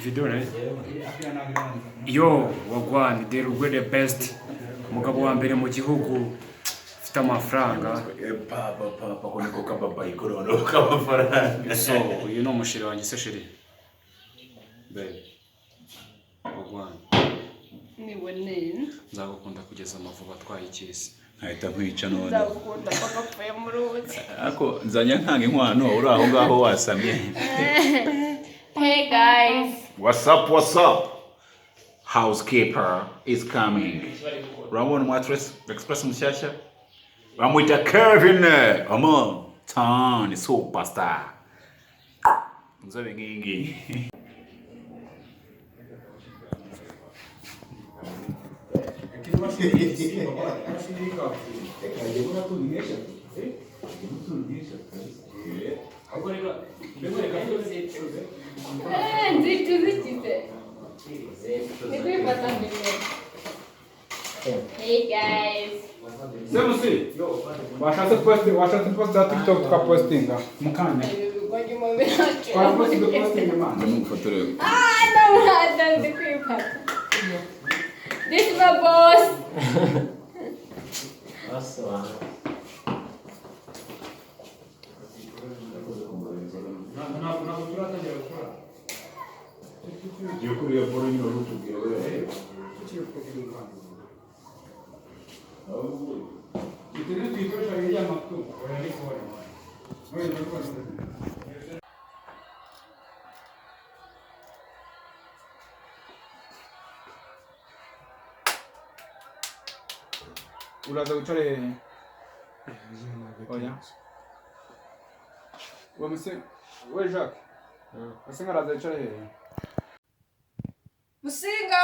video ne yo wagwan the Rugwe the best umugabo wa mbere mu gihugu ufite amafaranga papa koneko kababa ikorono k'amafaranga so uyu no mushiri wanjye se shiri babe wagwan ni wenene nzagukunda kugeza amavuba twayikisi ahita kwica none ndagukunda papa pfuye mu ruzi ako nzanya ntanga inkwano uri aho ngaho wasamye. Hey guys, What's up? Housekeeper is coming. Ramon Matres Express Mushacha. Ramwita Kevin. Amon. Tan superstar. Nzobe ngingi. Hey guys. Semusi, washatse posta TikTok tukapostinga mukanya. Twapostinga postinga man. Ndamufotora. No, that's the creeper. This is my boss. Yo queria pôr em luto que eu é. Ulaza wicare. Oya. We Jacques. Musinga araza wicare hehe? Musinga!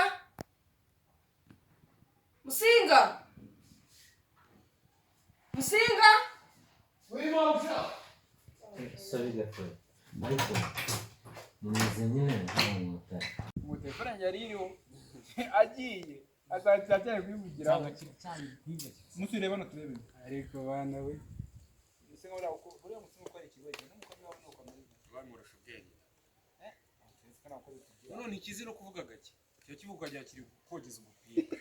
Sorry gato. Ariko mumeze nyine nta Umutekano yaririho agiye azacyane kwivugiraho. Musireba no turebe. Ariko bana we. Musinga ura uko buriya musinga uko ari kigoye n'umukozi wawe nuko amari. bamurusha ubwenge none ikiziro kuvuga gake cyo kivuga cya kiri kogeza umupira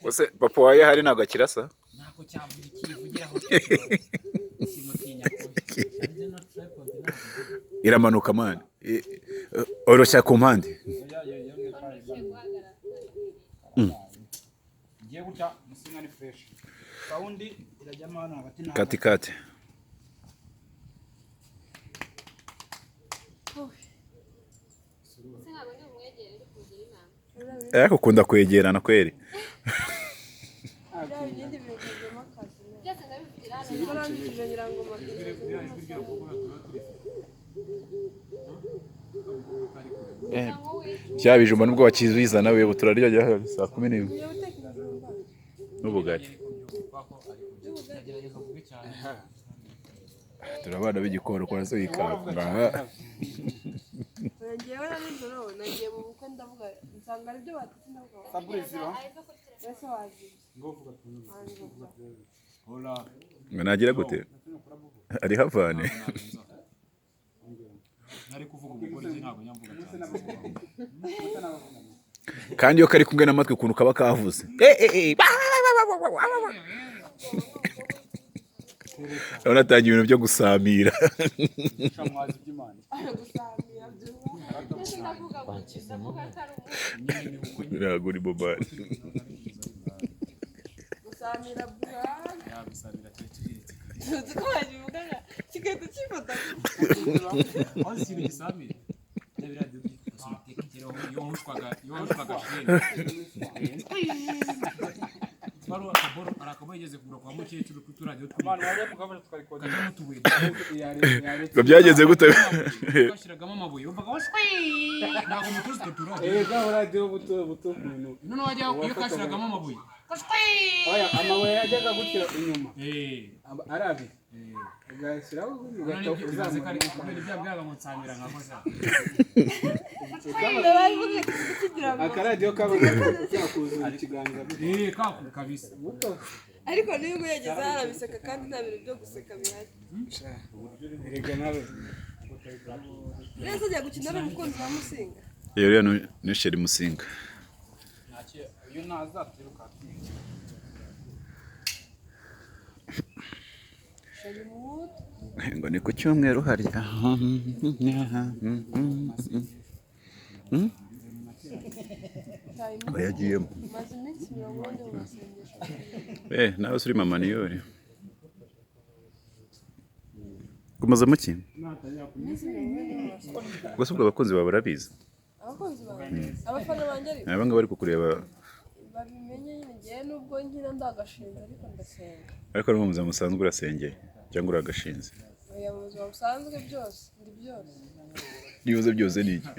Ose papa waye hari nago kirasa? nako cyavuga ikivugiraho kimutinya ko Iramanuka man. Oroshya ku mpande. Ngiye guca musinga ni fresh. Saundi irajyamo hano hagati na Katikati. Kukunda kwegerana kweri. Byabijuma nubwo wakizwiza nawe buturarya saa 11 n'ubugari. Turabana b'igikoro kwa so yikanga. Ngewe na nijoro nagiye mu bukwe ndavuga nsanga aribyo batetse ndavuga. Fabrice ba. Ese wazi. Ngovuga hola Nagira gute? Ari havane. nari kuvuga umugore ntabwo nyamvuga cyane Kandi yo kari kumwe n'amatwi kuntu kaba kavuze. Natangiye ibintu byo gusamira. Shamwazi by'Imana. Gusamira byuba. kwankizamo. Biraguri bobani. Gusamira bwa. yabisamira cyeciriritse Tukaje muganga. Kigenda kifata. aho ikintu gisamira n'abiradi gusomatekero yohushwaga shene baro arakabo yigeze kugura kwa mukecuru kuturadiyo Abantu bari kugabana tukarikoda. kajamo tubuye Ngo byageze gute? twashiragamo amabuye umvaga washwi ntabwo mutuzi tuturadiyo Ga radio buto kuntu. none wajya iyo kashiragamo amabuye Oya amabuye yajyaga gutira inyuma. Arabi. eh Ugashyiraho none ibyo bizaze kari kubera ibya byaga ngo nsamira nka koza Ndabavuga kigira ngo. akaradiyo kabaga cyakuza ikiganza. kaku kabisa Buto. Ariko niyo ngo yageze arabiseka kandi nta bintu byo guseka bihari. Erega nawe. Neza ajya gukina n'umukunzi wa Musinga. iyo rero ni sheri musinga ntacyo iyo ntazaturuka sheri muto ngo ni ku cyumweru harya yagiyemo maze iminsi 40 mu masengesho nawe uri mama niyori umaze muki iminsi 40 mu masengesho gusa ubwo abakunzi bawe barabizi abakunzi banjye abafana banjye ariko abanga bari kukureba babimenye nyine ngewe nubwo nkina ndagashinze ariko ndasenga ariko no mu buzima busanzwe urasengeye cyangwa uragashinze oya mu buzima busanzwe byose ndi byose nibuze byose ni iki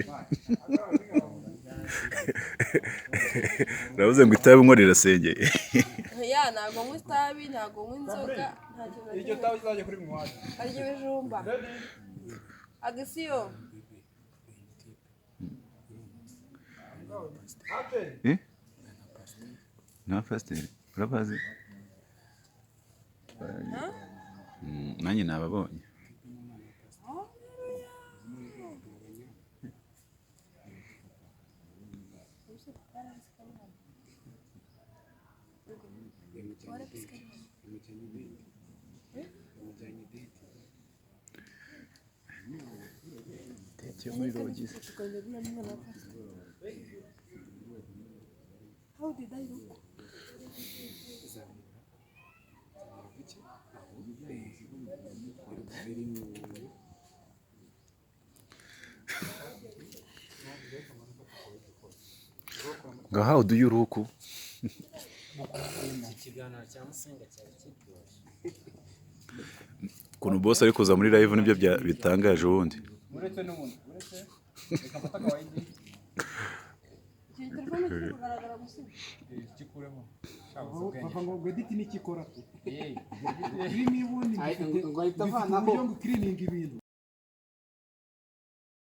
uravuze ngo itabi unywa rirasengeye ya ntabwo nywa itabi ntabwo nywa inzoga nta kintu na iryo kimwe tabi uzajya kuri muhanda arya ibijumba agisiyo nta pasiteri urabazi nanjye nababonye How did I look? ngo how do you look ikiganiro cya musinga cyari kiryoshye ukuntu boss ari kuza muri live nibyo bitangaje ubundi uretse n'ubundi uretse reka mfata kawaidi Iki telefone kiri kugaragara gusa. kikuremo papa ngo edit nikikora tu eh irimo ibundi ngo ahita avanaho ngo cleaning ibintu